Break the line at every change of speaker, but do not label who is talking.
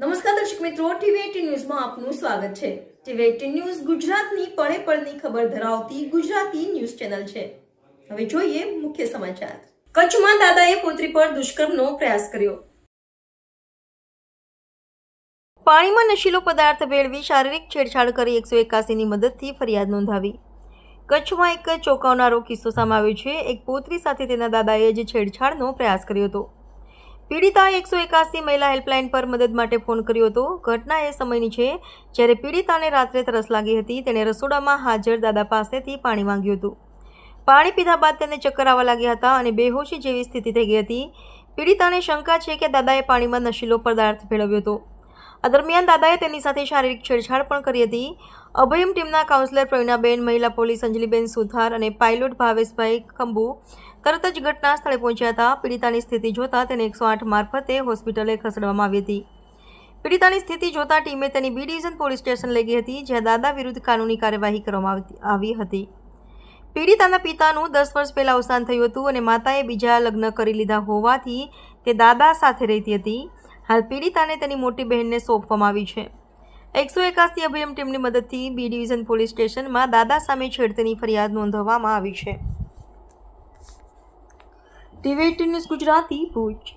નમસ્કાર દર્શક મિત્રો, ટીવી18 ન્યૂઝમાં આપનું સ્વાગત છે। ટીવી18 ન્યૂઝ ગુજરાતની પળે પળની ખબર ધરાવતી ગુજરાતી ન્યૂઝ ચેનલ છે। હવે જોઈએ મુખ્ય સમાચાર। કચ્છમાં દાદાએ પુત્રી પર દુષ્કર્મનો પ્રયાસ કર્યો। પાણીમાં નશીલો પદાર્થ ભેળવી શારીરિક છેડછાડ કરી 181ની મદદથી ફરિયાદ નોંધાવી। કચ્છમાં એક ચોંકાવનારો કિસ્સો સામે આવ્યો છે। એક પુત્રી સાથે તેના દાદાએ જ છેડછાડનો પ્રયાસ કર્યો હતો। પીડિતાએ 181 મહિલા હેલ્પલાઇન પર મદદ માટે ફોન કર્યો હતો। ઘટના એ સમયની છે જ્યારે પીડિતાને રાત્રે તરસ લાગી હતી। તેણે રસોડામાં હાજર દાદા પાસેથી પાણી માંગ્યું હતું। પાણી પીધા બાદ તેને ચક્કર આવવા લાગ્યા હતા અને બેહોશી જેવી સ્થિતિ થઈ ગઈ હતી। પીડિતાને શંકા છે કે દાદાએ પાણીમાં નશીલો પદાર્થ ભેળવ્યો હતો। આ દરમિયાન દાદાએ તેની સાથે શારીરિક છેડછાડ પણ કરી હતી। અભયમ ટીમના કાઉન્સિલર પ્રવીણાબેન, મહિલા પોલીસ અંજલિબેન સુથાર અને પાયલોટ ભાવેશભાઈ ખંભુ તરત જ ઘટના સ્થળે પહોંચ્યા હતા। પીડિતાની સ્થિતિ જોતા તેને 108 મારફતે હોસ્પિટલે ખસેડવામાં આવી હતી। પીડિતાની સ્થિતિ જોતા ટીમે તેની બી ડિવિઝન પોલીસ સ્ટેશન લઈ ગઈ હતી, જ્યાં દાદા વિરુદ્ધ કાનૂની કાર્યવાહી કરવામાં આવી હતી। પીડિતાના પિતાનું 10 વર્ષ પહેલા અવસાન થયું હતું અને માતાએ બીજા લગ્ન કરી લીધા હોવાથી તે દાદા સાથે રહેતી હતી। હાલ પીડિતાને તેની મોટી બહેનને સોંપવામાં આવી છે। 181 અભયમ ટીમની મદદથી બી ડિવિઝન પોલીસ સ્ટેશનમાં દાદા સામે છેડતીની ફરિયાદ નોંધવામાં આવી છે। ટીવી18 ન્યૂઝ ગુજરાતી ભુજ।